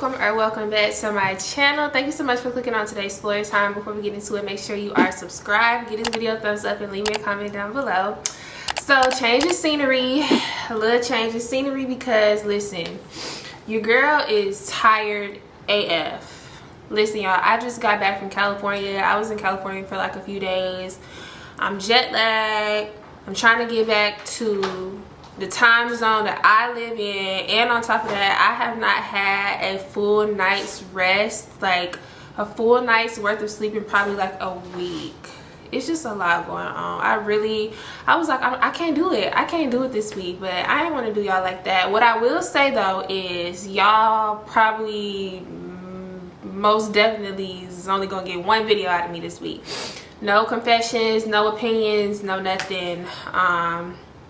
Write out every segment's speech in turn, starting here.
welcome back to my channel. Thank you so much for clicking on today's story time. Before we get into it, make sure you are subscribed, give this video a thumbs up, and leave me a comment down below. So change of scenery, a little change of scenery, because listen, your girl is tired AF. Listen, y'all, I just got back from California. I was in California for like a few days. I'm jet lagged. I'm trying to get back to the time zone that I live in, and on top of that, I have not had a full night's rest, like a full night's worth of sleep in probably like a week. It's just a lot going on. I was like, I can't do it. I can't do it this week, but I didn't want to do y'all like that. What I will say though is y'all probably most definitely is only gonna get one video out of me this week. No confessions, no opinions, no nothing.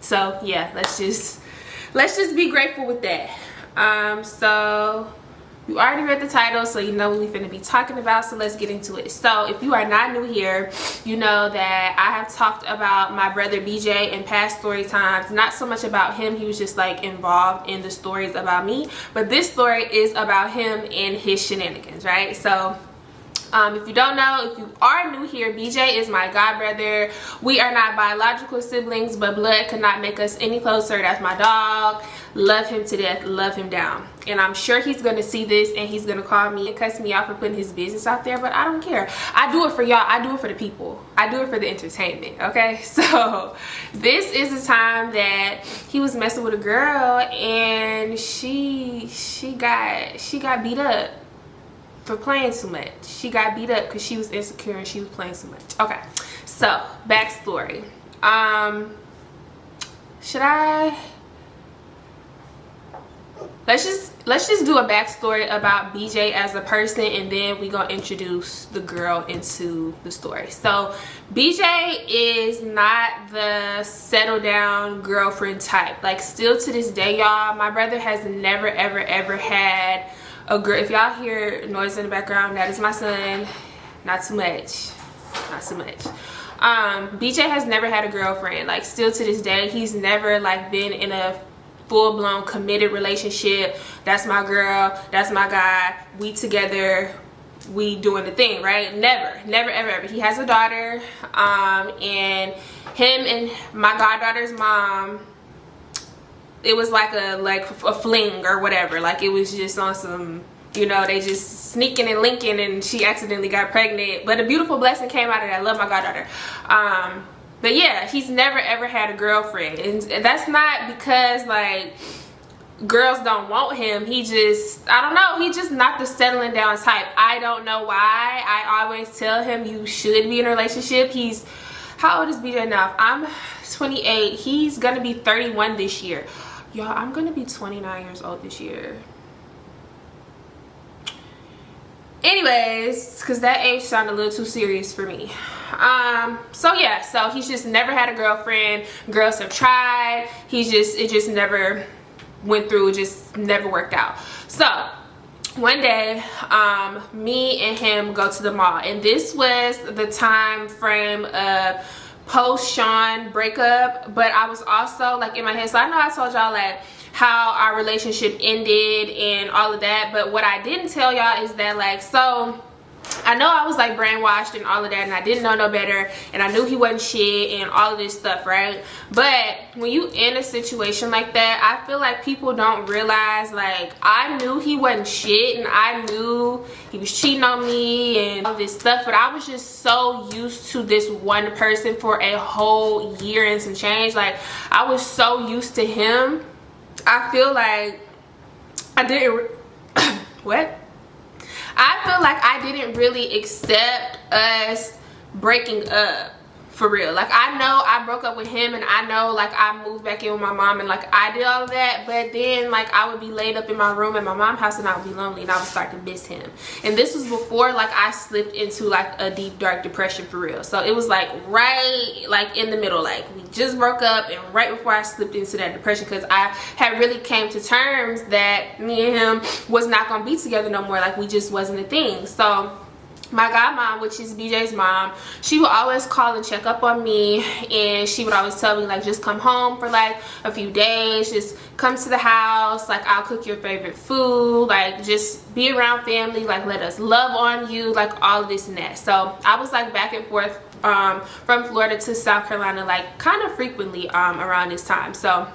So yeah, let's just be grateful with that. So you already read the title, so you know what we're finna be talking about, so let's get into it. So if you are not new here, you know that I have talked about my brother BJ in past story times. Not so much about him, he was just like involved in the stories about me, but this story is about him and his shenanigans, right? So if you don't know, if you are new here, BJ is my god brother. We are not biological siblings, but blood could not make us any closer. That's my dog. Love him to death, love him down. And I'm sure he's gonna see this and he's gonna call me and cuss me out for putting his business out there, but I don't care. I do it for y'all. I do it for the people. I do it for the entertainment, okay? So this is the time that he was messing with a girl and she got beat up for playing too much. She got beat up because she was insecure and she was playing too much. Okay, so backstory. Should I? Let's just do a backstory about BJ as a person, and then we gonna introduce the girl into the story. So BJ is not the settle down girlfriend type. Like, still to this day, y'all, my brother has never ever had a girl. If y'all hear noise in the background, that is my son. Not too much, not too much. BJ has never had a girlfriend. Like, still to this day, he's never like been in a full-blown committed relationship. That's my girl, that's my guy, we together, we doing the thing, right? Never ever. He has a daughter, and him and my goddaughter's mom, it was like a fling or whatever. Like, it was just on some, you know, they just sneaking and linking, and she accidentally got pregnant. But a beautiful blessing came out of that. I love my goddaughter. But yeah, he's never ever had a girlfriend. And that's not because like girls don't want him. He just, I don't know, he just not the settling down type. I don't know why. I always tell him you should be in a relationship. He's, how old is BJ now? I'm 28. He's gonna be 31 this year. Y'all, I'm gonna be 29 years old this year. Anyways, because that age sounded a little too serious for me. So yeah, so he's just never had a girlfriend. Girls have tried. It just never went through. It just never worked out. So one day, me and him go to the mall, and this was the time frame of post Sean breakup, but I was also like in my head, so I know I told y'all like how our relationship ended and all of that, but what I didn't tell y'all is that, like, so I know I was like brainwashed and all of that, and I didn't know no better, and I knew he wasn't shit and all of this stuff, right? But when you in a situation like that, I feel like people don't realize, like, I knew he wasn't shit and I knew he was cheating on me and all this stuff, but I was just so used to this one person for a whole year and some change. Like, I was so used to him. I feel like I didn't what? I feel like I didn't really accept us breaking up for real. Like, I know I broke up with him, and I know like I moved back in with my mom, and like I did all of that, but then like I would be laid up in my room at my mom's house and I would be lonely and I would start to miss him. And this was before like I slipped into like a deep dark depression for real. So it was like right like in the middle, like we just broke up and right before I slipped into that depression, because I had really came to terms that me and him was not gonna be together no more. Like, we just wasn't a thing. So my godmom, which is BJ's mom, she would always call and check up on me, and she would always tell me like, just come home for like a few days, just come to the house, like I'll cook your favorite food, like just be around family, like let us love on you, like all of this and that. So I was like back and forth from Florida to South Carolina like kind of frequently around this time. So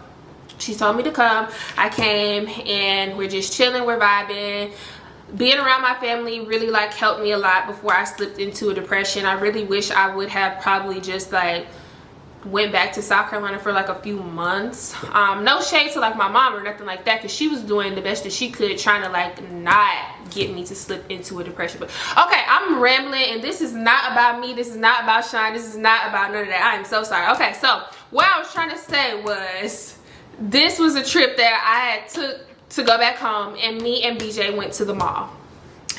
she told me to come. I came, and we're just chilling, we're vibing. Being around my family really like helped me a lot before I slipped into a depression. I really wish I would have probably just like went back to South Carolina for like a few months. No shade to like my mom or nothing like that, because she was doing the best that she could trying to like not get me to slip into a depression. But okay, I'm rambling, and this is not about me, this is not about Sean, this is not about none of that. I am so sorry. Okay, so what I was trying to say was, this was a trip that I had took to go back home, and me and BJ went to the mall.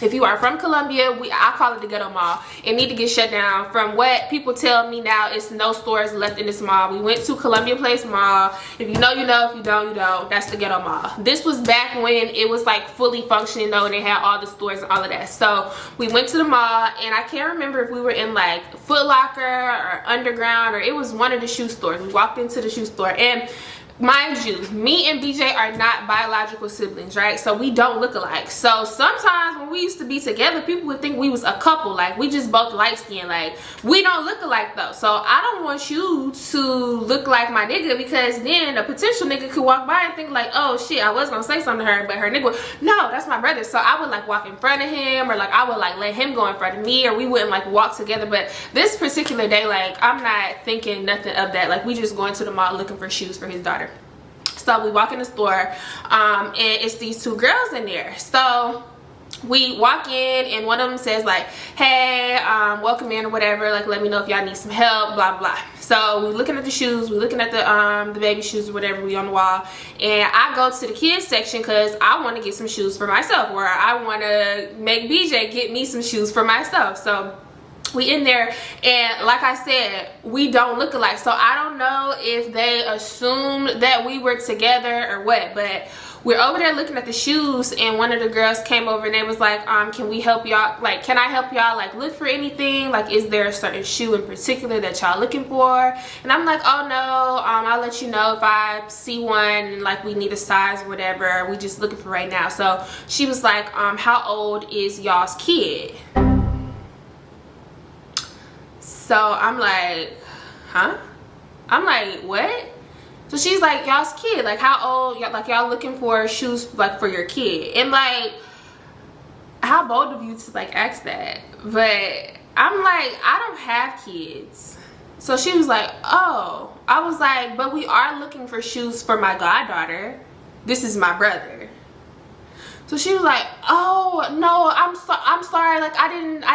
If you are from Columbia, I call it the ghetto mall. It need to get shut down. From what people tell me now, it's no stores left in this mall. We went to Columbia Place Mall. If you know, you know. If you don't, you don't. That's the ghetto mall. This was back when it was like fully functioning though, and they had all the stores and all of that. So we went to the mall, and I can't remember if we were in like Foot Locker or Underground, or it was one of the shoe stores. We walked into the shoe store, and mind you, me and BJ are not biological siblings, right? So we don't look alike. So sometimes when we used to be together, people would think we was a couple, like we just both light skinned. Like, we don't look alike though. So I don't want you to look like my nigga, because then a potential nigga could walk by and think like, oh shit, I was gonna say something to her, but her nigga would, no, that's my brother. So I would like walk in front of him, or like I would like let him go in front of me, or we wouldn't like walk together. But this particular day, like I'm not thinking nothing of that. Like we just going to the mall looking for shoes for his daughter. So we walk in the store, and it's these two girls in there. So we walk in, and one of them says like, hey, welcome in or whatever, like let me know if y'all need some help, blah blah. So we looking at the shoes, we looking at the baby shoes or whatever, we on the wall, and I go to the kids section because I want to get some shoes for myself, or I want to make BJ get me some shoes for myself. So we in there, and like I said, we don't look alike. So I don't know if they assumed that we were together or what, but we're over there looking at the shoes, and one of the girls came over and they was like, can we help y'all, like can I help y'all like look for anything, like is there a certain shoe in particular that y'all looking for? And I'm like, oh no, I'll let you know if I see one and like we need a size or whatever, we just looking for right now. So she was like, how old is y'all's kid? So I'm like, huh? I'm like, what? So she's like, y'all's kid, like how old, like y'all looking for shoes like for your kid? And like, how bold of you to like ask that? But I'm like, I don't have kids. So she was like, oh. I was like, but we are looking for shoes for my goddaughter. This is my brother. So she was like, oh no, I'm sorry, like I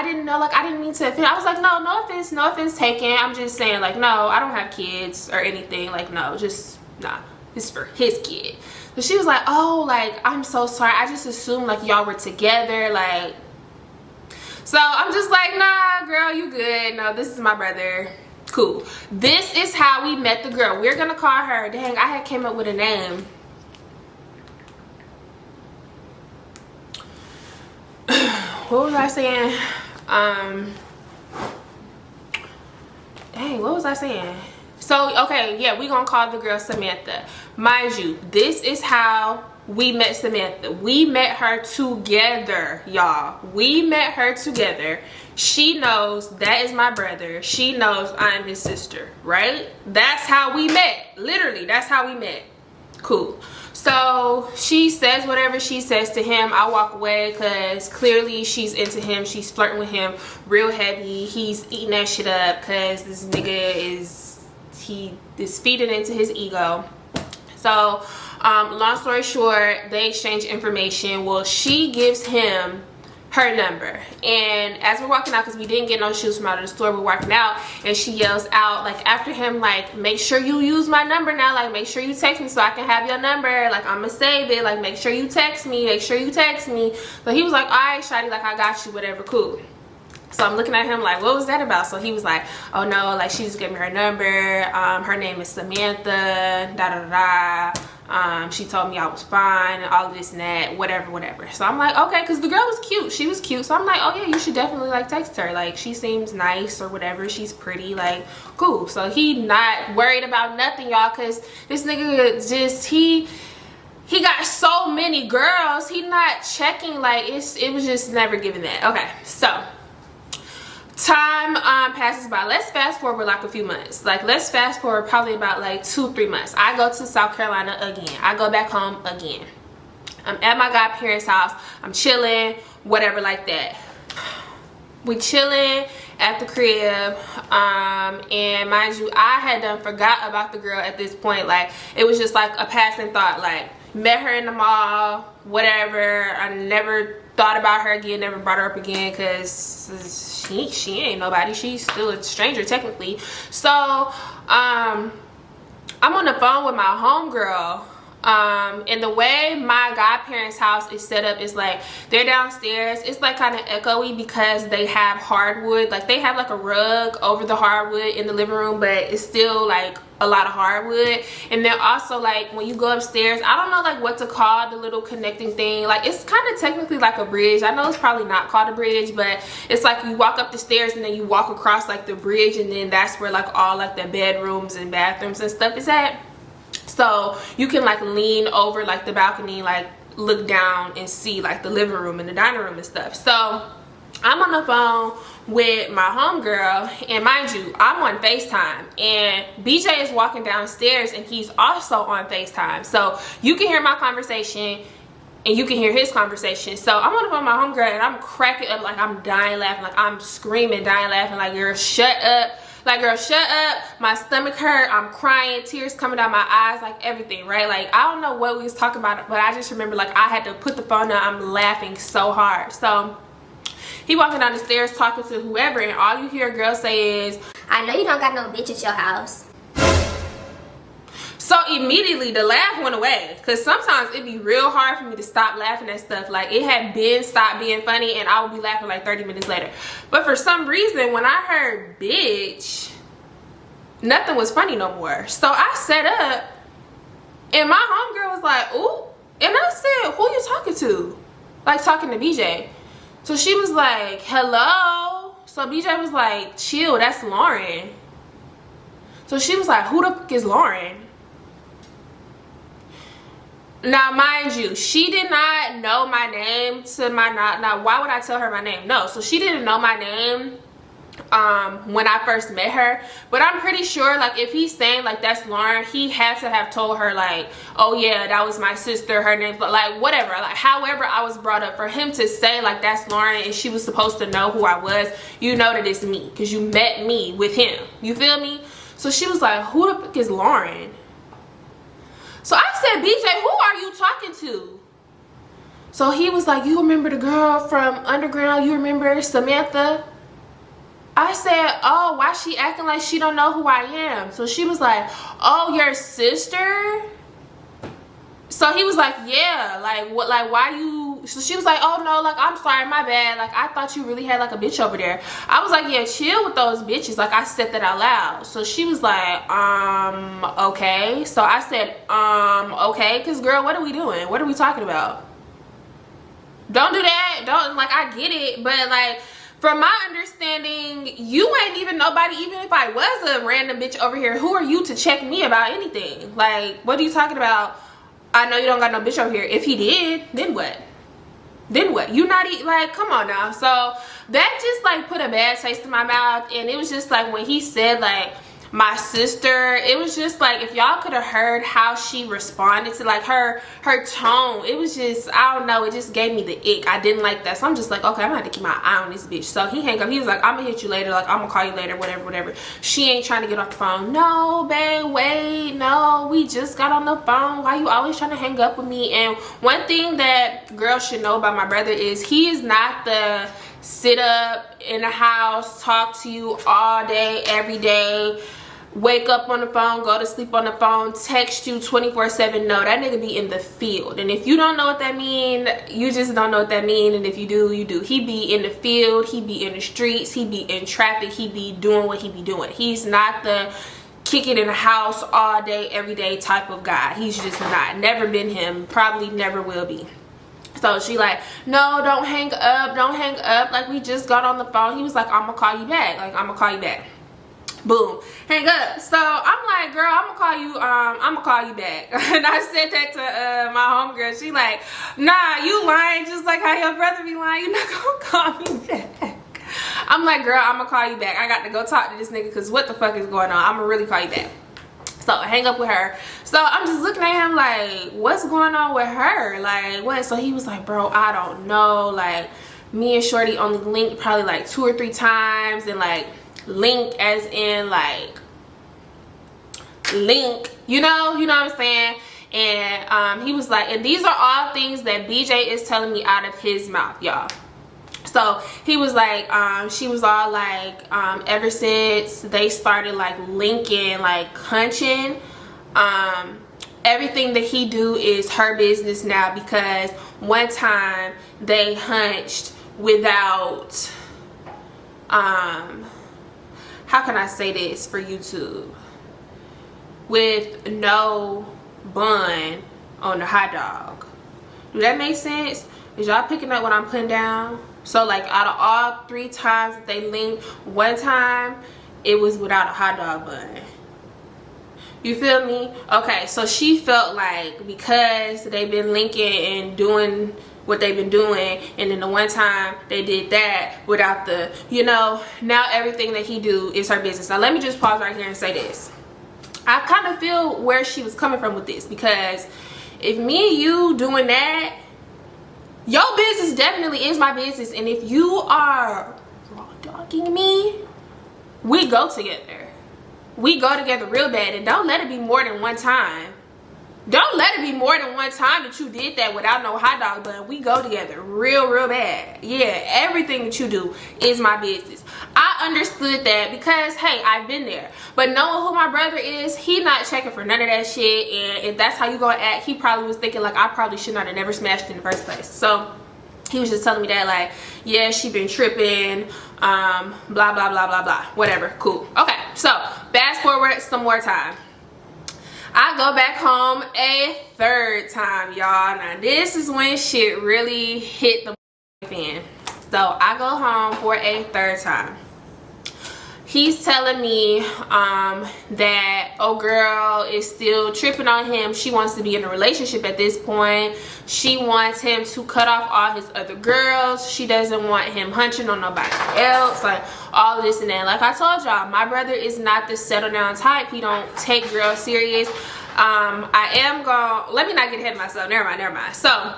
didn't know, like I didn't mean to offend. I was like, no offense taken. I'm just saying like, no, I don't have kids or anything, like no, just nah, it's for his kid. So she was like, oh, like I'm so sorry, I just assumed like y'all were together, like. So I'm just like, nah girl, you good, no, this is my brother, cool. This is how we met the girl. We're gonna call her, dang, I had came up with a name. What was I saying? Dang, what was I saying? So, okay, yeah, we gonna call the girl Samantha. Mind you, this is how we met Samantha. We met her together, y'all. We met her together. She knows that is my brother. She knows I'm his sister, right? That's how we met. Literally, that's how we met. Cool. So she says whatever she says to him. I walk away because clearly she's into him. She's flirting with him real heavy. He's eating that shit up because this nigga is feeding into his ego. So long story short, they exchange information. Well, she gives him her number, and as we're walking out, because we didn't get no shoes from out of the store, we're walking out, and she yells out like after him, like, make sure you use my number now, like make sure you text me so I can have your number, like I'm gonna save it, like make sure you text me, make sure you text me. But he was like, all right shawty, like I got you, whatever, cool. So I'm looking at him like, what was that about? So he was like, oh no, like she just gave me her number, her name is Samantha, da da da. She told me I was fine and all of this and that, whatever. So I'm like, okay, because the girl was cute. She was cute. So I'm like, oh yeah, you should definitely like text her. Like, she seems nice or whatever. She's pretty, like, cool. So he not worried about nothing, y'all, because this nigga just, he got so many girls. He not checking, like, it was just never given that. Okay, so time passes by. Let's fast forward like a few months. Like, let's fast forward probably about like 2-3 months. I go to South Carolina again. I go back home again. I'm at my godparents' house. I'm chilling, whatever like that. We chilling at the crib, and mind you, I had done forgot about the girl at this point. Like, it was just like a passing thought. Like, met her in the mall, whatever. I never thought about her again, never brought her up again, because she ain't nobody. She's still a stranger technically. So I'm on the phone with my homegirl, and the way my godparents' house is set up is like, they're downstairs. It's like kind of echoey because they have hardwood. Like, they have like a rug over the hardwood in the living room, but it's still like a lot of hardwood. And then also, like, when you go upstairs, I don't know like what to call the little connecting thing. Like, it's kind of technically like a bridge. I know it's probably not called a bridge, but it's like you walk up the stairs and then you walk across like the bridge, and then that's where like all like the bedrooms and bathrooms and stuff is at. So you can like lean over like the balcony, like look down and see like the living room and the dining room and stuff. So I'm on the phone with my homegirl, and mind you, I'm on FaceTime, and BJ is walking downstairs and he's also on FaceTime. So you can hear my conversation and you can hear his conversation. So I'm on the phone with my homegirl and I'm cracking up, like I'm dying laughing, like I'm screaming, dying laughing, like, girl, shut up. Like, girl, shut up. My stomach hurt. I'm crying. Tears coming down my eyes. Like, everything, right? Like, I don't know what we was talking about, but I just remember, like, I had to put the phone down. I'm laughing so hard. So he walking down the stairs talking to whoever, and all you hear a girl say is, I know you don't got no bitch at your house. So immediately the laugh went away, because sometimes it'd be real hard for me to stop laughing at stuff. Like, it had been stopped being funny and I would be laughing like 30 minutes later. But for some reason, when I heard bitch, nothing was funny no more. So I sat up and my homegirl was like, ooh. And I said, who you talking to? Like, talking to BJ. So she was like, hello. So BJ was like, chill, that's Lauren. So she was like, who the fuck is Lauren? Now, mind you, she did not know my name to my now why would I tell her my name? No, so she didn't know my name when I first met her, but I'm pretty sure, like, if he's saying like that's Lauren, he had to have told her like, oh yeah, that was my sister, her name, like whatever, like however I was brought up. For him to say like that's Lauren and she was supposed to know who I was, you know that it's me, because you met me with him, you feel me? So she was like, who the fuck is Lauren? So I said, BJ, who are you talking to? So he was like, you remember the girl from Underground? You remember Samantha? I said, oh, why she acting like she don't know who I am? So she was like, oh, your sister? So he was like, yeah, like what, like why you? So she was like, oh no, like I'm sorry, my bad, like I thought you really had like a bitch over there. I was like, yeah, chill with those bitches. Like, I said that out loud. So she was like, okay. So I said, okay, because girl, what are we doing? What are we talking about? Don't do that. Don't, like, I get it, but like, from my understanding, you ain't even nobody. Even if I was a random bitch over here, who are you to check me about anything? Like, what are you talking about? I know you don't got no bitch over here. If he did, then what? Then what? You not eat, like, come on now. So that just like put a bad taste in my mouth. And it was just like when he said like my sister, it was just like, if y'all could have heard how she responded to like her tone, it was just, I don't know, it just gave me the ick. I didn't like that. So I'm just like, okay, I'm gonna have to keep my eye on this bitch. So he hang up. He was like, I'm gonna hit you later, like I'm gonna call you later, whatever. She ain't trying to get off the phone. No, babe, wait, no, we just got on the phone. Why you always trying to hang up with me? And one thing that girls should know about my brother is he is not the sit up in the house, talk to you all day, every day, wake up on the phone, go to sleep on the phone, text you 24/7. No, that nigga be in the field. And if you don't know what that mean, you just don't know what that mean. And if you do, you do. He be in the field, he be in the streets, he be in traffic, he be doing what he be doing. He's not the kick it in the house all day, every day type of guy. He's just not. Never been him. Probably never will be. So she like, no, don't hang up. Don't hang up. Like, we just got on the phone. He was like, I'm going to call you back. Like, I'm going to call you back. Boom. Hang up. So I'm like, girl, I'm going to call you back. And I said that to my homegirl. She like, nah, you lying just like how your brother be lying. You're not going to call me back. I'm like, girl, I'm going to call you back. I got to go talk to this nigga because what the fuck is going on? I'm going to really call you back. So I hang up with her. So I'm just looking at him like, what's going on with her? Like, what? So he was like, bro, I don't know. Like, me and Shorty only linked probably like 2 or 3 times. And like, link as in like, link, you know what I'm saying? And he was like, and these are all things that BJ is telling me out of his mouth, y'all. So he was like, she was all like, ever since they started like linking, like hunching, everything that he do is her business now, because one time they hunched without, how can I say this for YouTube? With no bun on the hot dog. Do that make sense? Is y'all picking up what I'm putting down? So like, out of all 3 times that they linked, one time it was without a hot dog bun. You feel me? Okay, so she felt like because they've been linking and doing what they've been doing, and then the one time they did that without the, you know, now everything that he do is her business. Now let me just pause right here and say this. I kind of feel where she was coming from with this, because if me and you doing that, your business definitely is my business, and if you are raw dogging me, we go together. We go together real bad, and don't let it be more than one time. Don't let it be more than one time that you did that without no hot dog bun. We go together real bad. Yeah, everything that you do is my business. I understood that because, hey, I've been there. But knowing who my brother is, he not checking for none of that shit. And if that's how you gonna act, he probably was thinking like, I probably should not have never smashed in the first place. So he was just telling me that like, yeah, she been tripping, blah, blah, blah, blah, blah. Whatever, cool. Okay, so fast forward some more time. I go back home a 3rd time, y'all. Now this is when shit really hit the fan. So I go home for a 3rd time. He's telling me that oh girl is still tripping on him. She wants to be in a relationship at this point. She wants him to cut off all his other girls. She doesn't want him hunching on nobody else, like all this and that. Like I told y'all, my brother is not the settle down type. He don't take girls serious. I am gonna, let me not get ahead of myself. Never mind. So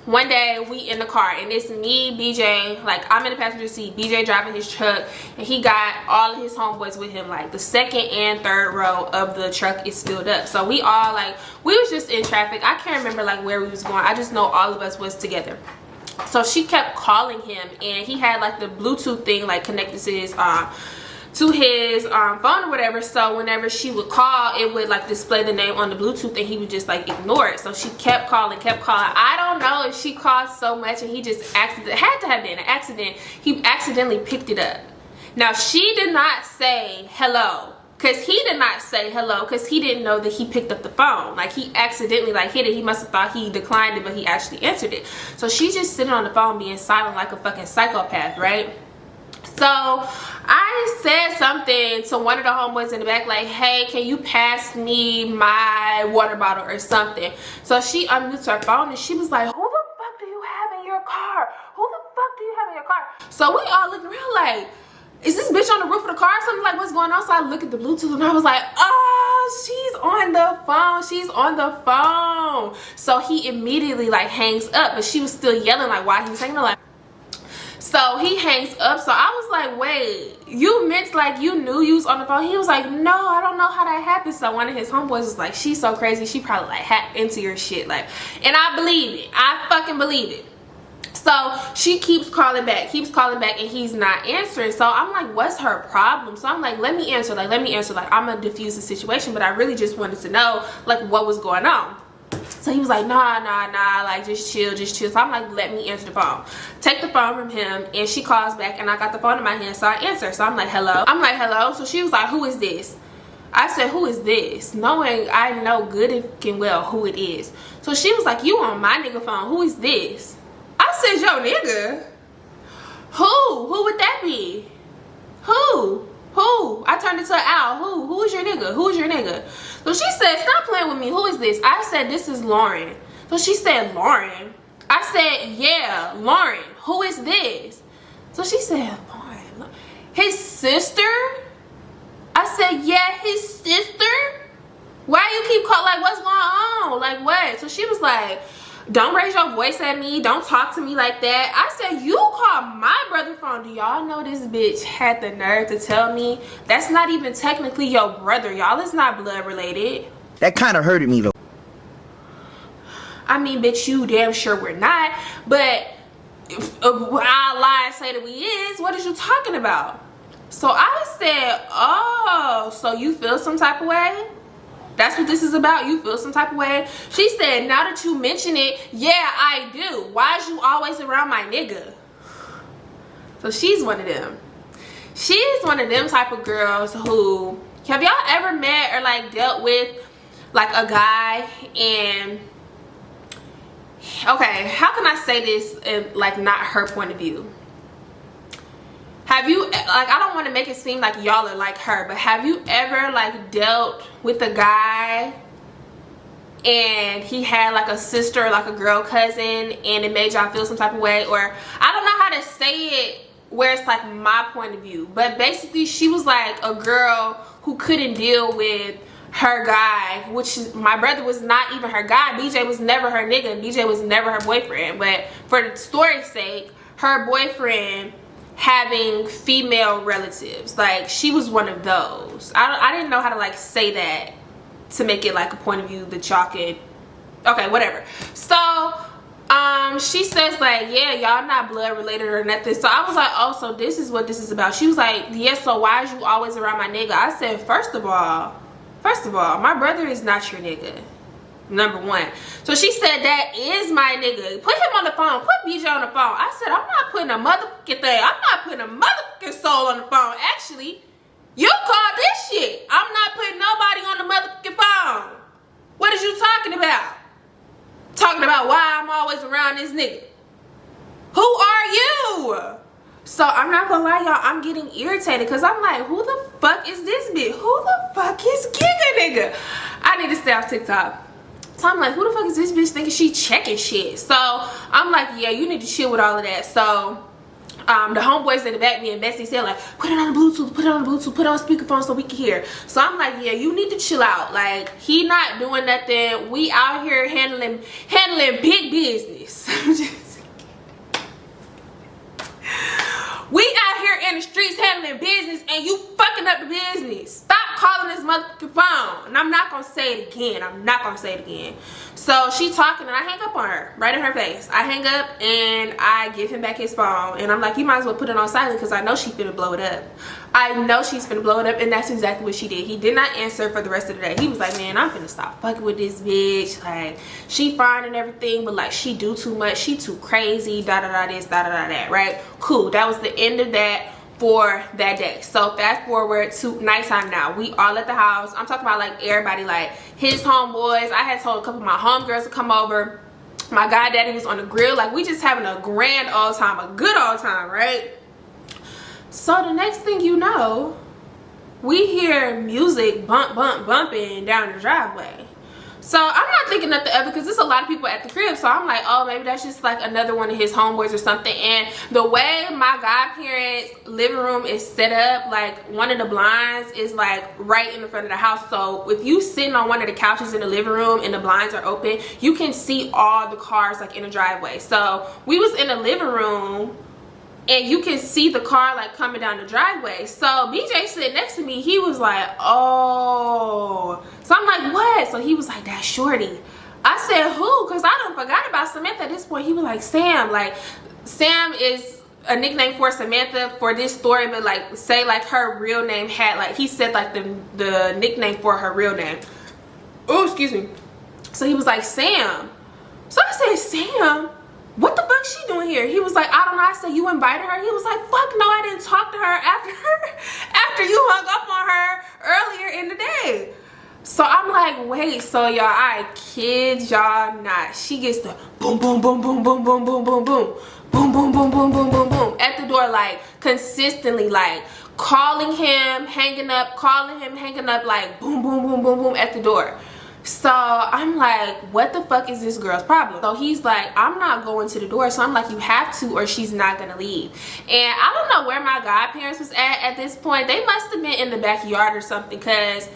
one day we in the car, and it's me, BJ, like I'm in the passenger seat, BJ driving his truck, and he got all of his homeboys with him. Like the 2nd and 3rd row of the truck is filled up. So we all like, we was just in traffic. I can't remember like where we was going. I just know all of us was together. So she kept calling him, and he had like the Bluetooth thing like connected to his phone or whatever. So whenever she would call, it would like display the name on the Bluetooth, and he would just like ignore it. So she kept calling. I don't know if she called so much and he just had to have been an accident. He accidentally picked it up. Now she did not say hello, because he did not say hello, because he didn't know that he picked up the phone. Like he accidentally like hit it. He must have thought he declined it, but he actually answered it. So she's just sitting on the phone being silent like a fucking psychopath, right? So I said something to one of the homeboys in the back like, hey, can you pass me my water bottle or something? So she unmutes her phone, and she was like, who the fuck do you have in your car? Who the fuck do you have in your car? So we all looked around like, is this bitch on the roof of the car or something? Like, what's going on? So I look at the Bluetooth, and I was like, oh, she's on the phone. She's on the phone. So he immediately like hangs up, but she was still yelling like why he was hanging up. Like, so he hangs up. So I was like, wait, you meant like you knew you was on the phone? He was like, no, I don't know how that happened. So one of his homeboys was like, she's so crazy, she probably like hacked into your shit. Like, and I believe it. I fucking believe it. So she keeps calling back, and he's not answering. So I'm like, what's her problem? So I'm like, let me answer. Like, I'm gonna diffuse the situation, but I really just wanted to know like what was going on. So he was like, nah, like just chill. So I'm like, let me answer the phone. Take the phone from him, and she calls back, and I got the phone in my hand, so I answer. So I'm like, hello. So she was like, who is this? I said, who is this? Knowing I know good and well who it is. So she was like, you on my nigga phone, who is this? I said, yo nigga. Who would that be? Who? I turned it to an owl. Who is your nigga? So she said, stop playing with me. Who is this? I said, this is Lauren. So she said, Lauren? I said, yeah, Lauren. Who is this? So she said, Lauren. His sister? I said, yeah, his sister? Why you keep calling? Like, what's going on? Like, what? So she was like, don't raise your voice at me. Don't talk to me like that. I said, you called my brother's phone. Do y'all know this bitch had the nerve to tell me that's not even technically your brother? Y'all is not blood related. That kind of hurted me though. I mean, bitch, you damn sure we're not. But if I lie and say that we is, what is you talking about? So I said, oh, so you feel some type of way? That's what this is about? You feel some type of way? She said, now that you mention it, yeah, I do. Why is you always around my nigga? So she's one of them. She's one of them type of girls who, have y'all ever met or like dealt with like a guy and, okay, how can I say this in like not her point of view? Have you, like, I don't want to make it seem like y'all are like her, but have you ever like dealt with a guy and he had like a sister or like a girl cousin and it made y'all feel some type of way? Or I don't know how to say it where it's like my point of view, but basically she was like a girl who couldn't deal with her guy, which my brother was not even her guy. BJ was never her nigga. BJ was never her boyfriend. But for the story's sake, her boyfriend having female relatives, like she was one of those. I didn't know how to like say that to make it like a point of view that y'all could, okay, whatever. So she says like, yeah, y'all not blood related or nothing. So I was like, oh, so this is what this is about. She was like, yeah, so why is you always around my nigga? I said, first of all, my brother is not your nigga. Number one. So she said, that is my nigga. Put him on the phone. Put BJ on the phone. I said, I'm not putting a motherfucking thing. I'm not putting a motherfucking soul on the phone. Actually, you called this shit. I'm not putting nobody on the motherfucking phone. What is you talking about? Talking about why I'm always around this nigga. Who are you? So I'm not gonna lie, y'all, I'm getting irritated because I'm like, who the fuck is this bitch? Who the fuck is Giga nigga? I need to stay off TikTok. So I'm like, who the fuck is this bitch thinking she checking shit? So I'm like, yeah, you need to chill with all of that. So the homeboys in the back, me and Bessie said like, put it on the Bluetooth, put it on the Bluetooth, put it on speakerphone so we can hear. So I'm like, yeah, you need to chill out. Like, he not doing nothing. We out here handling big business. We out here in the streets handling business and you fucking up the business. Stop calling this motherfucking phone. And I'm not gonna say it again. So she talking and I hang up on her, right in her face. I hang up and I give him back his phone. And I'm like, you might as well put it on silent because I know she's finna blow it up. And that's exactly what she did. He did not answer for the rest of the day. He was like, man, I'm finna stop fucking with this bitch. Like, she fine and everything, but like, she do too much. She too crazy, da-da-da this, da-da-da that, right? Cool, that was the end of that for that day. So fast forward to nighttime now. We all at the house. I'm talking about like everybody, like his homeboys. I had told a couple of my homegirls to come over. My goddaddy was on the grill. Like, we just having a grand old time, a good old time, right? So the next thing you know, we hear music bumping down the driveway. So I'm not thinking nothing of it because there's a lot of people at the crib. So I'm like, oh, maybe that's just like another one of his homeboys or something. And the way my godparents' living room is set up, like one of the blinds is like right in the front of the house. So if you sitting on one of the couches in the living room and the blinds are open, you can see all the cars like in the driveway. So we was in the living room and you can see the car like coming down the driveway. So BJ sitting next to me, he was like, oh. So I'm like, what? So he was like, that's Shorty. I said, who? Because I done forgot about Samantha at this point. He was like, Sam. Like, Sam is a nickname for Samantha for this story, but like, say like her real name had, like, he said like the nickname for her real name. Oh, excuse me. So he was like, Sam. So I said, Sam, what the fuck she doing here? He was like, I don't know. I said, you invited her? He was like, fuck no, I didn't talk to her after you hung up on her earlier in the day. So I'm like, wait, so y'all, I kid y'all not. She gets the boom, boom, boom, boom, boom, boom, boom, boom, boom, boom, boom, boom, boom, boom, boom, boom at the door, like consistently, like calling him, hanging up, calling him, hanging up, like boom, boom, boom, boom, boom at the door. So I'm like, what the fuck is this girl's problem? So he's like, I'm not going to the door. So I'm like, you have to, or she's not gonna leave. And I don't know where my godparents was at this point. They must have been in the backyard or something, because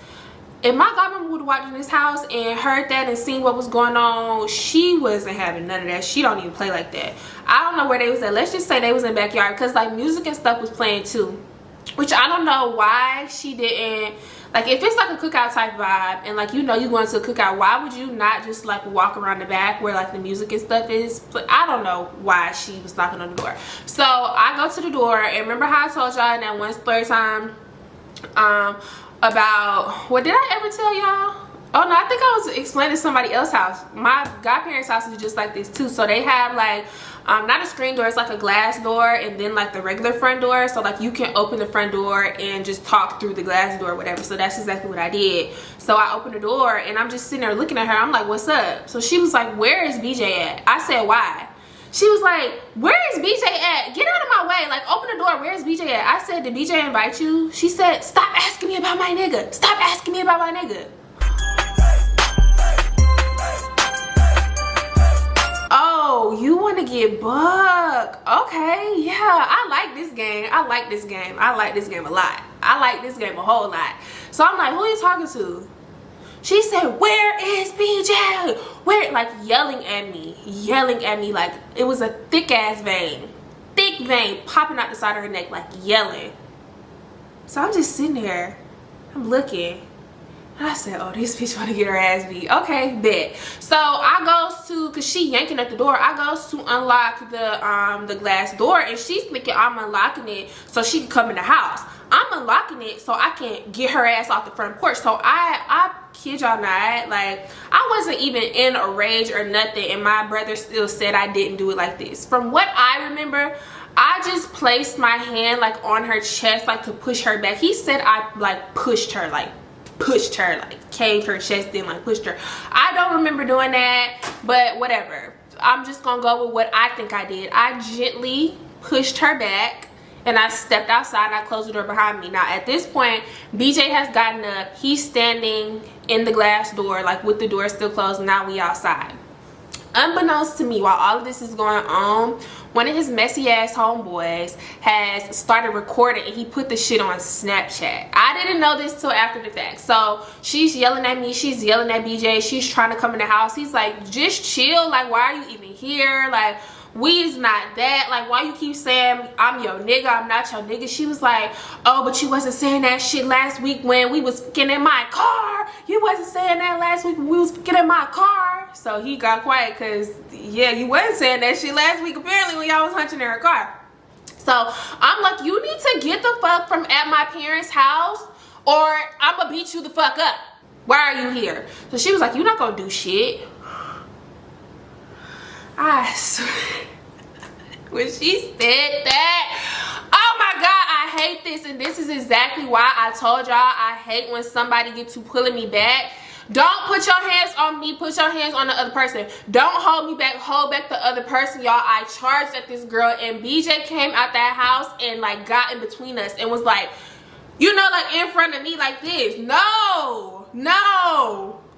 if my godmama would have walked in this house and heard that and seen what was going on, she wasn't having none of that. She don't even play like that. I don't know where they was at. Let's just say they was in the backyard, because like music and stuff was playing too, which I don't know why she didn't. Like, if it's like a cookout type vibe and like, you know, you going to a cookout, why would you not just like walk around the back where like the music and stuff is? But I don't know why she was knocking on the door. So I go to the door, and remember how I told y'all in that one story time about, what did I ever tell y'all? Oh no, I think I was explaining somebody else's house. My godparents' house is just like this too. So they have like, not a screen door, it's like a glass door, and then like the regular front door. So like you can open the front door and just talk through the glass door or whatever. So that's exactly what I did. So I opened the door and I'm just sitting there looking at her. I'm like, what's up? So she was like, where is BJ at? I said, why? She was like, where is BJ at? Get out of my way. Like, open the door. Where is BJ at? I said, did BJ invite you? She said, stop asking me about my nigga. Stop asking me about my nigga. Oh, you want to get buck? Okay, yeah, I like this game. I like this game. I like this game a lot. I like this game a whole lot. So I'm like, who are you talking to? She said, where is BJ? Where? Like yelling at me like it was a thick ass vein popping out the side of her neck, like yelling. So I'm just sitting there, I'm looking. I said, oh, this bitch want to get her ass beat. Okay, bet. So I goes to, cause she yanking at the door, I goes to unlock the glass door, and she's thinking I'm unlocking it so she can come in the house. I'm unlocking it so I can get her ass off the front porch. So I kid y'all not, like I wasn't even in a rage or nothing, and my brother still said I didn't do it like this. From what I remember, I just placed my hand like on her chest, like to push her back. He said I like pushed her, like caved her chest in, like pushed her. I don't remember doing that, but whatever. I'm just gonna go with what I think I did. I gently pushed her back and I stepped outside and I closed the door behind me. Now at this point, BJ has gotten up. He's standing in the glass door, like with the door still closed. Now we outside. Unbeknownst to me, while all of this is going on, one of his messy ass homeboys has started recording, and he put the shit on Snapchat. I didn't know this till after the fact. So she's yelling at me, she's yelling at BJ, she's trying to come in the house. He's like, just chill, like why are you even here? Like, we is not that. Like, why you keep saying I'm your nigga, I'm not your nigga? She was like, oh, but you wasn't saying that shit last week when we was getting in my car. You wasn't saying that last week when we was getting in my car. So he got quiet, because yeah, you wasn't saying that shit last week apparently when y'all was hunching in her car. So I'm like, you need to get the fuck from at my parents' house, or I'm gonna beat you the fuck up. Why are you here? So she was like, you're not gonna do shit. I swear, when she said that, oh my god, I hate this. And this is exactly why I told y'all I hate when somebody gets to pulling me back. Don't put your hands on me, put your hands on the other person. Don't hold me back, hold back the other person. Y'all, I charged at this girl, and BJ came out that house and like got in between us and was like, you know, like in front of me like this. No,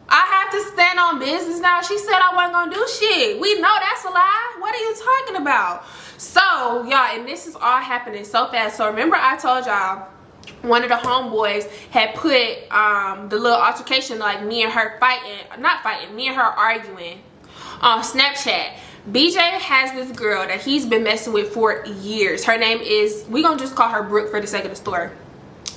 I have to stand on business now. She said I wasn't gonna do shit. We know that's a lie. What are you talking about? So y'all, and this is all happening so fast. So remember I told y'all one of the homeboys had put the little altercation, like me and her me and her arguing on Snapchat. BJ has this girl that he's been messing with for years. Her name is, we gonna just call her Brooke for the sake of the story.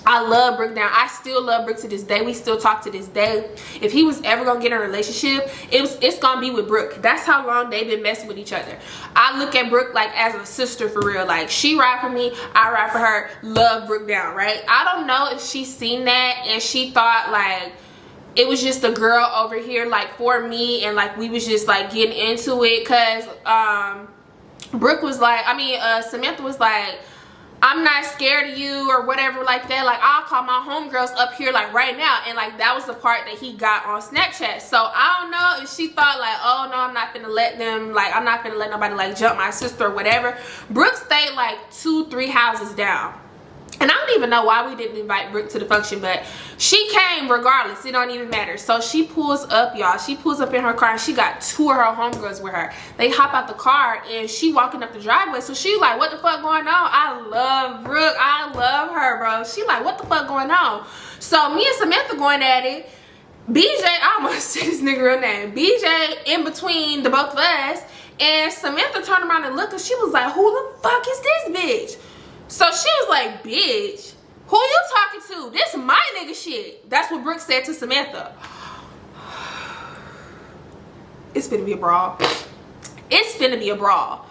I love Brooke now. I still love Brooke to this day. We still talk to this day. If he was ever gonna get in a relationship, it's gonna be with Brooke. That's how long they've been messing with each other. I look at Brooke like as a sister for real. Like, she ride for me, I ride for her. Love Brooke down, right? I don't know if she's seen that and she thought like it was just a girl over here like for me, and like we was just like getting into it, because Brooke was like, Samantha was like, I'm not scared of you or whatever like that. Like, I'll call my homegirls up here like right now. And like that was the part that he got on Snapchat. So I don't know if she thought like, oh no, I'm not gonna let them, like I'm not gonna let nobody like jump my sister or whatever. Brooke stayed like 2-3 houses down. And I don't even know why we didn't invite Brooke to the function, but she came regardless. It don't even matter. So she pulls up, y'all. She pulls up in her car, and she got 2 of her homegirls with her. They hop out the car, and she walking up the driveway. So she like, what the fuck going on? I love Brooke. I love her, bro. She like, what the fuck going on? So me and Samantha going at it. BJ, I almost said this nigga real name. BJ in between the both of us. And Samantha turned around and looked, and she was like, who the fuck is this bitch? So she was like, bitch, who you talking to? This my nigga shit. That's what Brooke said to Samantha. It's finna be a brawl. It's finna be a brawl.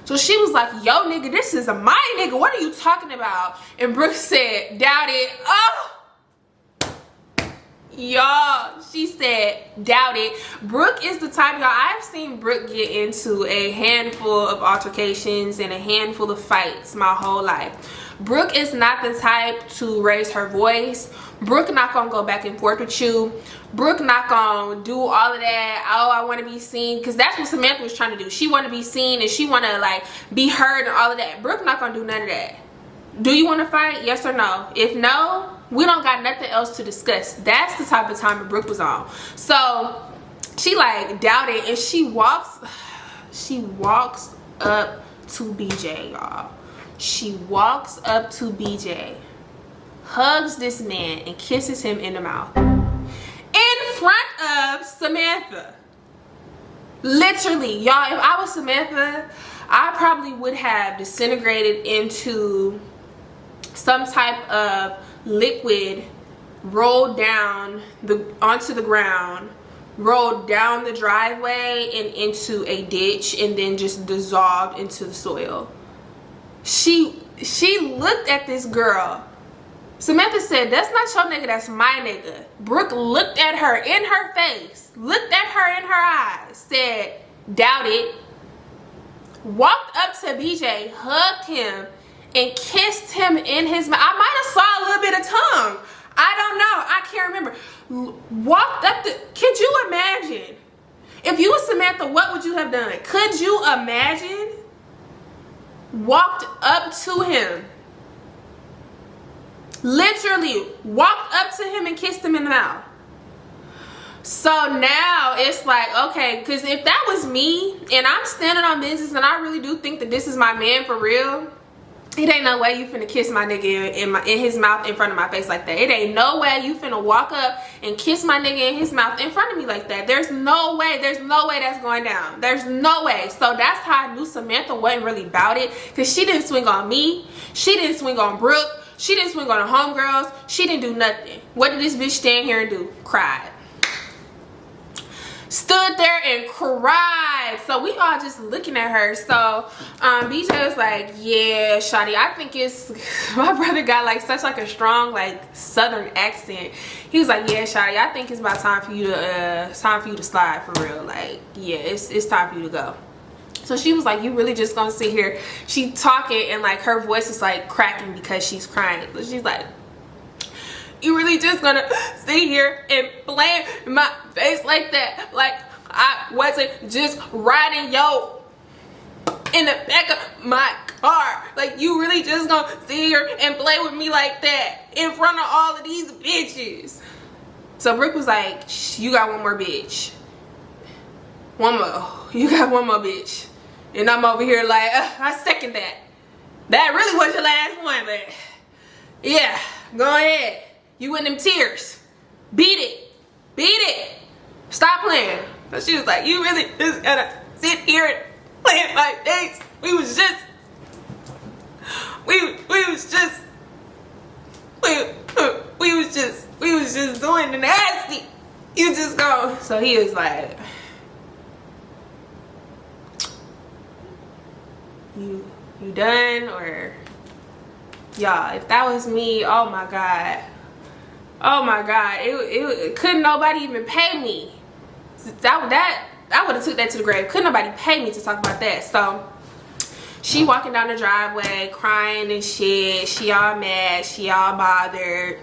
So she was like, yo nigga, this is my nigga. What are you talking about? And Brooke said, doubt it. Oh, y'all, she said, doubt it. Brooke is the type, y'all, I've seen Brooke get into a handful of altercations and a handful of fights my whole life. Brooke is not the type to raise her voice. Brooke not gonna go back and forth with you. Brooke not gonna do all of that. Oh, I want to be seen, because that's what Samantha was trying to do. She want to be seen and she want to like be heard and all of that. Brooke not gonna do none of that. Do you want to fight? Yes or no? If no, we don't got nothing else to discuss. That's the type of time that Brooke was on. So she like doubted, and she walks up to BJ, y'all. She walks up to BJ, hugs this man, and kisses him in the mouth in front of Samantha. Literally, y'all, if I was Samantha, I probably would have disintegrated into some type of liquid, rolled down onto the ground, rolled down the driveway and into a ditch, and then just dissolved into the soil. She looked at this girl. Samantha said, that's not your nigga, that's my nigga. Brooke looked at her in her face, looked at her in her eyes, said, doubt it. Walked up to BJ, hugged him, and kissed him in his mouth. I might have saw a little bit of tongue. I don't know. I can't remember. Walked up to, could you imagine? If you were Samantha, what would you have done? Could you imagine? Walked up to him. Literally walked up to him and kissed him in the mouth. So now it's like, okay, because if that was me and I'm standing on business and I really do think that this is my man for real, it ain't no way you finna kiss my nigga in his mouth in front of my face like that. It ain't no way you finna walk up and kiss my nigga in his mouth in front of me like that. There's no way that's going down. There's no way. So that's how I knew Samantha wasn't really about it, because she didn't swing on me. She didn't swing on Brooke. She didn't swing on the homegirls. She didn't do nothing. What did this bitch stand here and do? Cried. Stood there and cried. So we all just looking at her. So BJ was like, yeah, shawty, I think it's, my brother got like such like a strong like southern accent. He was like, yeah, shawty, I think it's about time for you to slide for real. Like, yeah, it's time for you to go. So she was like, you really just gonna sit here? She talking and like her voice is like cracking because she's crying. So she's like, you really just gonna sit here and play in my face like that? Like I wasn't just riding yo in the back of my car. Like you really just gonna sit here and play with me like that in front of all of these bitches? So Brooke was like, you got one more bitch. One more. You got one more bitch. And I'm over here like, I second that. That really was your last one, but yeah, go ahead. You in them tears. Beat it. Beat it. Stop playing. So she was like, you really just gotta sit here and play in my face? We was just doing the nasty. You just go. So he was like, you done? Or y'all, if that was me, oh my god, Oh my God, it couldn't nobody even pay me. That I would have took that to the grave. Couldn't nobody pay me to talk about that. So she walking down the driveway crying and shit. She all mad, she all bothered.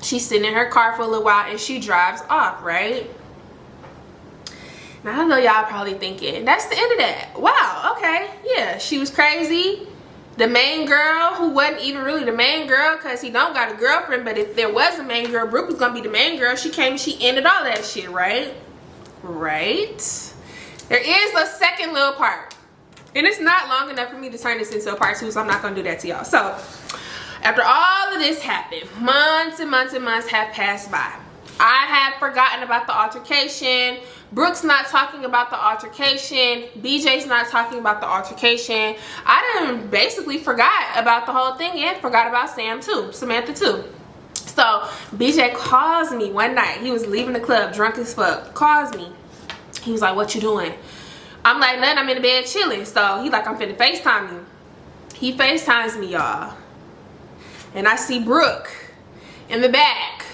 She's sitting in her car for a little while and she drives off, right? Now I know y'all probably thinking, that's the end of that. Wow, okay, yeah, she was crazy. The main girl, who wasn't even really the main girl because he don't got a girlfriend, but if there was a main girl, Brooke was gonna be the main girl. She came and she ended all that shit, right? Right? There is a second little part. And it's not long enough for me to turn this into a part 2, so I'm not gonna do that to y'all. So, after all of this happened, months and months and months have passed by. I have forgotten about the altercation. Brooke's not talking about the altercation. BJ's not talking about the altercation. I done basically forgot about the whole thing and forgot about Sam too, Samantha too. So BJ calls me one night. He was leaving the club drunk as fuck. Calls me. He was like, what you doing? I'm like, nothing, I'm in the bed chilling. So he like, I'm finna FaceTime you. He FaceTimes me, y'all. And I see Brooke in the back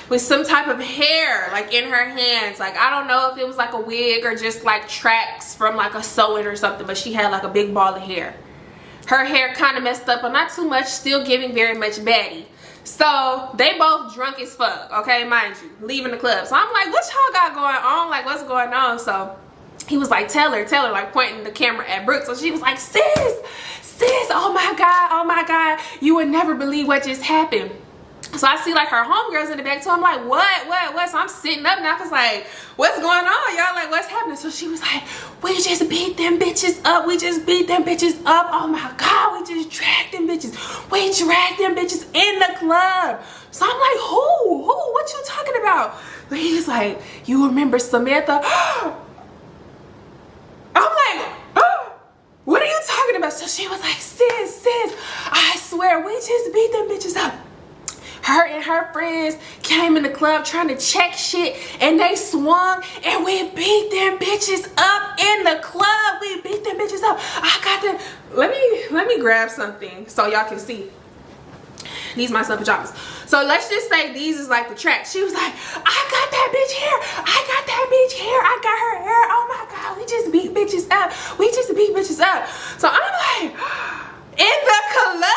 with some type of hair like in her hands. Like, I don't know if it was like a wig or just like tracks from like a sewing or something, but she had like a big ball of hair. Her hair kind of messed up, but not too much, still giving very much baddie. So they both drunk as fuck, okay, mind you, leaving the club. So I'm like, what y'all got going on? Like, what's going on? So he was like, tell her, like pointing the camera at Brooke. So she was like, sis, oh my God, you would never believe what just happened. So I see like her homegirls in the back too. I'm like, what? So I'm sitting up now, cause like, what's going on, y'all? Like, what's happening? So she was like, we just beat them bitches up. Oh my God, we just dragged them bitches. We dragged them bitches in the club. So I'm like, who? What you talking about? But he's like, you remember Samantha? I'm like, oh, what are you talking about? So she was like, sis, I swear we just beat them bitches up. Her and her friends came in the club trying to check shit and they swung and we beat them bitches up in the club. We beat them bitches up. I got them. Let me grab something so y'all can see. These my son pajamas. So let's just say these is like the tracks. She was like, I got that bitch hair. I got her hair. Oh my God, we just beat bitches up. So I'm like, in the club?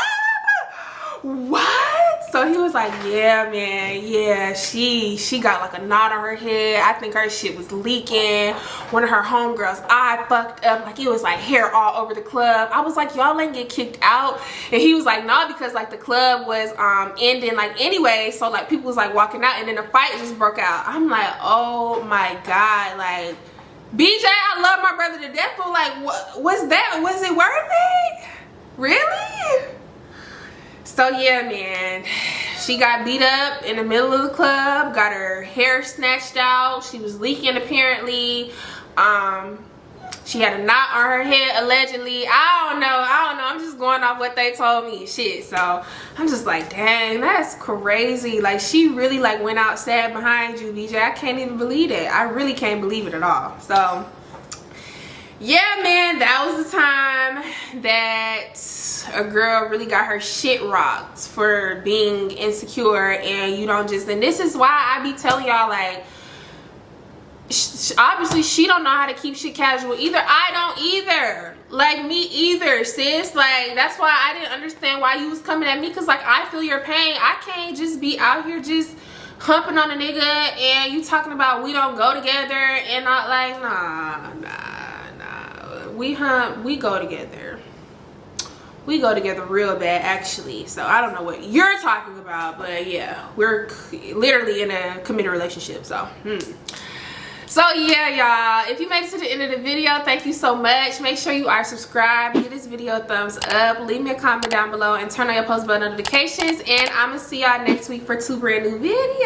What? So he was like, yeah, man, yeah, she got like a knot on her head. I think her shit was leaking. One of her homegirls eye fucked up. Like, it was like hair all over the club. I was like, y'all ain't get kicked out? And he was like, no, because like the club was ending like anyway. So like people was like walking out and then the fight just broke out. I'm like, oh my God, like, BJ, I love my brother to death, but like, what was that? Was it worth it? Really? So yeah, man, she got beat up in the middle of the club, got her hair snatched out. She was leaking apparently. She had a knot on her head allegedly. I don't know. I'm just going off what they told me. Shit. So I'm just like, dang, that's crazy. Like, she really like went out sad behind you, BJ. I can't even believe it. I really can't believe it at all. So yeah, man, that was the time that a girl really got her shit rocked for being insecure. And you don't just, and this is why I be telling y'all, like, obviously she don't know how to keep shit casual either. I don't either. Like, me either, sis. Like, that's why I didn't understand why you was coming at me, because like, I feel your pain. I can't just be out here just humping on a nigga and you talking about we don't go together and not like, nah. We hump, we go together. We go together real bad, actually. So I don't know what you're talking about, but yeah, we're literally in a committed relationship. So so yeah, y'all, if you made it to the end of the video, thank you so much. Make sure you are subscribed, give this video a thumbs up, leave me a comment down below, and turn on your post bell notifications. And I'm gonna see y'all next week for 2 brand new videos.